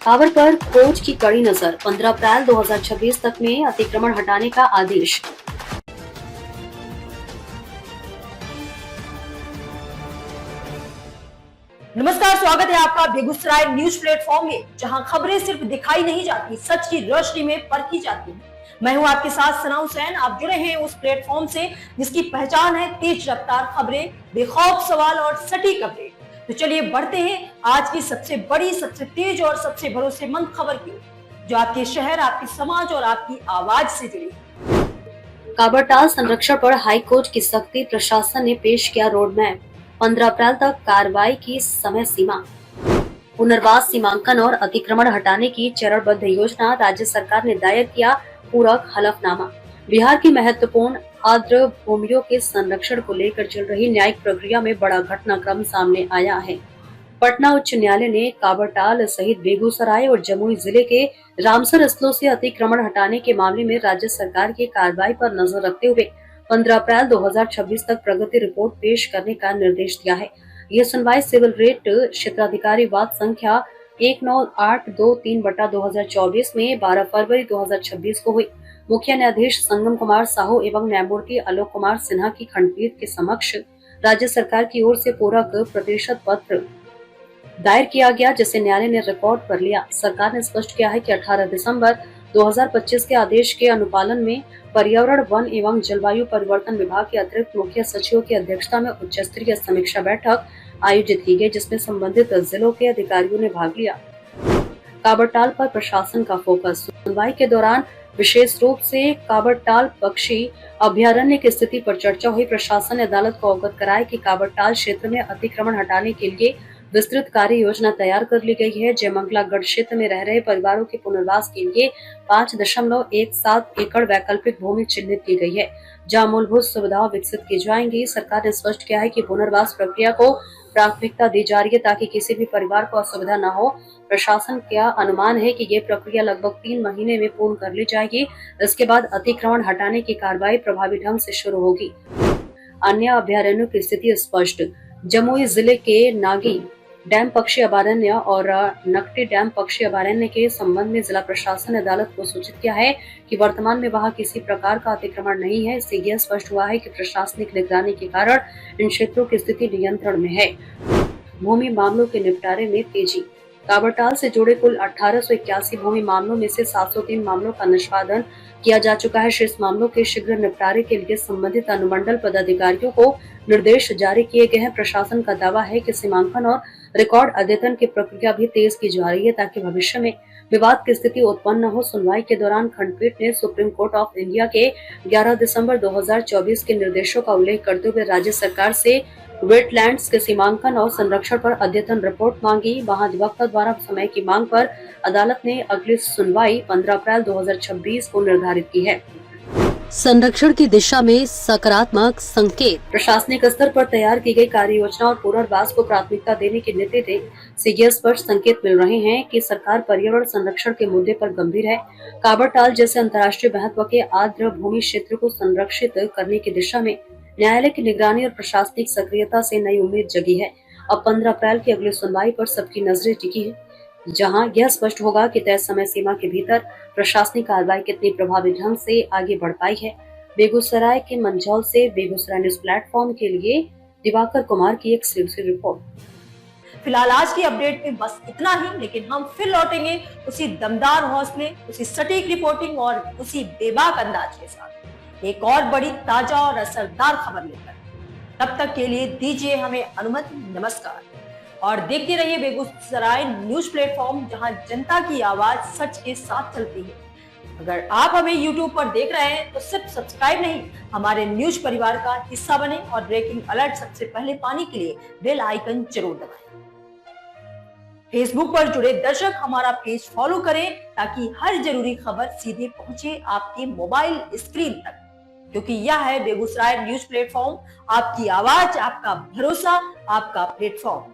Power पर court की कड़ी नजर, 15 अप्रैल 2026 तक में अतिक्रमण हटाने का आदेश। नमस्कार, स्वागत है आपका बेगूसराय न्यूज प्लेटफॉर्म में, जहां खबरें सिर्फ दिखाई नहीं जाती, सच की रोशनी में परखी जाती हैं। मैं हूं आपके साथ सना हुसैन। आप जुड़े हैं उस प्लेटफॉर्म से जिसकी पहचान है तेज रफ्तार खबरें, बेखौफ सवाल और सटीक अपडेट। तो चलिए बढ़ते हैं आज की सबसे बड़ी, सबसे तेज और सबसे भरोसेमंद खबर की, जो आपके शहर, आपके समाज और आपकी आवाज से जुड़ी है। काबरटाल संरक्षण पर हाई कोर्ट की सख्ती, प्रशासन ने पेश किया रोड मैप, 15 अप्रैल तक कार्रवाई की समय सीमा। पुनर्वास, सीमांकन और अतिक्रमण हटाने की चरणबद्ध योजना, राज्य सरकार ने दायर किया पूरक हलफनामा। बिहार की महत्वपूर्ण आर्द्र भूमियों के संरक्षण को लेकर चल रही न्यायिक प्रक्रिया में बड़ा घटनाक्रम सामने आया है। पटना उच्च न्यायालय ने काबरटाल सहित बेगूसराय और जमुई जिले के रामसर स्थलों से अतिक्रमण हटाने के मामले में राज्य सरकार की कार्रवाई पर नजर रखते हुए 15 अप्रैल 2026 तक प्रगति रिपोर्ट पेश करने का निर्देश दिया है। यह सुनवाई सिविल रेट क्षेत्राधिकारी वाद संख्या 19823/2024 में 12 फरवरी 2026 को हुई। मुख्य न्यायाधीश संगम कुमार साहू एवं न्यायमूर्ति आलोक कुमार सिन्हा की खंडपीठ के समक्ष राज्य सरकार की ओर से पूरक प्रतिशत पत्र दायर किया गया, जिसे न्यायालय ने रिकॉर्ड कर लिया। सरकार ने स्पष्ट किया है कि 18 दिसंबर 2025 के आदेश के अनुपालन में पर्यावरण, वन एवं जलवायु परिवर्तन विभाग के अतिरिक्त मुख्य सचिव की अध्यक्षता में उच्च स्तरीय समीक्षा बैठक आयोजित की गई, जिसमें संबंधित जिलों के अधिकारियों ने भाग लिया। काबरटाल पर प्रशासन का फोकस, सुनवाई के दौरान विशेष रूप से काबरटाल पक्षी अभ्यारण्य की स्थिति पर चर्चा हुई। प्रशासन ने अदालत को अवगत कराया कि काबरटाल क्षेत्र में अतिक्रमण हटाने के लिए विस्तृत कार्य योजना तैयार कर ली गई है। जयमंगलागढ़ क्षेत्र में रह रहे परिवारों के पुनर्वास के लिए 5.17 एकड़ वैकल्पिक भूमि चिन्हित की गई है, जहां मूलभूत सुविधाएं विकसित की जाएंगी। सरकार ने स्पष्ट किया है कि पुनर्वास प्रक्रिया को प्राथमिकता दी जा रही है ताकि किसी भी परिवार को असुविधा न हो। प्रशासन का अनुमान है कि ये प्रक्रिया लगभग 3 महीने में पूर्ण कर ली जाएगी। इसके बाद अतिक्रमण हटाने की कार्रवाई प्रभावी ढंग से शुरू होगी। अन्य अभ्यारण्यों की स्थिति स्पष्ट, जमुई जिले के नागी डैम पक्षी अभयारण्य और नकटी डैम पक्षी अभयारण्य के संबंध में जिला प्रशासन ने अदालत को सूचित किया है कि वर्तमान में वहां किसी प्रकार का अतिक्रमण नहीं है। इससे यह स्पष्ट हुआ है कि प्रशासनिक निगरानी के कारण इन क्षेत्रों की स्थिति नियंत्रण में है। भूमि मामलों के निपटारे में तेजी, काबरटाल से जुड़े कुल 1881 भूमि मामलों में से 703 मामलों का निष्पादन किया जा चुका है। शेष मामलों के शीघ्र निपटारे के लिए संबंधित अनुमंडल पदाधिकारियों को निर्देश जारी किए गए हैं। प्रशासन का दावा है कि सीमांकन और रिकॉर्ड अद्यतन की प्रक्रिया भी तेज की जा रही है ताकि भविष्य में विवाद की स्थिति उत्पन्न न हो। सुनवाई के दौरान खंडपीठ ने सुप्रीम कोर्ट ऑफ इंडिया के 11 दिसंबर 2024 के निर्देशों का उल्लेख करते हुए राज्य सरकार से वेटलैंड्स के सीमांकन और संरक्षण पर अद्यतन रिपोर्ट मांगी। महाधिवक्ता द्वारा समय की मांग पर अदालत ने अगली सुनवाई 15 अप्रैल 2026 को निर्धारित की है। संरक्षण की दिशा में सकारात्मक संकेत, प्रशासनिक स्तर पर तैयार की गई कार्य योजना और पुनर्वास को प्राथमिकता देने की नीति से यह स्पष्ट संकेत मिल रहे हैं कि सरकार पर्यावरण संरक्षण के मुद्दे पर गंभीर है। काबरटाल जैसे अंतर्राष्ट्रीय महत्व के आर्द्र भूमि क्षेत्र को संरक्षित करने की दिशा में न्यायालय की निगरानी और प्रशासनिक सक्रियता से नई उम्मीद जगी है। अब 15 अप्रैल की अगली सुनवाई पर सबकी नजरें टिकी है, जहां यह स्पष्ट होगा कि तय समय सीमा के भीतर प्रशासनिक कार्रवाई कितनी प्रभावी ढंग से आगे बढ़ पाई है। बेगूसराय के मंझौल से बेगूसराय न्यूज प्लेटफॉर्म के लिए दिवाकर कुमार की एक एक्सक्लूसिव रिपोर्ट। फिलहाल आज की अपडेट में बस इतना ही, लेकिन हम फिर लौटेंगे उसी दमदार हौसले, उसी सटीक रिपोर्टिंग और उसी बेबाक अंदाज के साथ एक और बड़ी, ताजा और असरदार खबर लेकर। तब तक के लिए दीजिए हमें अनुमति। नमस्कार और देखते रहिए बेगूसराय न्यूज प्लेटफॉर्म, जहां जनता की आवाज सच के साथ चलती है। अगर आप हमें YouTube पर देख रहे हैं तो सिर्फ सब्सक्राइब नहीं, हमारे न्यूज परिवार का हिस्सा बने और ब्रेकिंग अलर्ट सबसे पहले पाने के लिए बेल आइकन जरूर दबाएं। फेसबुक पर जुड़े दर्शक हमारा पेज फॉलो करें ताकि हर जरूरी खबर सीधे पहुंचे आपके मोबाइल स्क्रीन तक, क्योंकि यह है बेगूसराय न्यूज प्लेटफॉर्म, आपकी आवाज, आपका भरोसा, आपका प्लेटफॉर्म।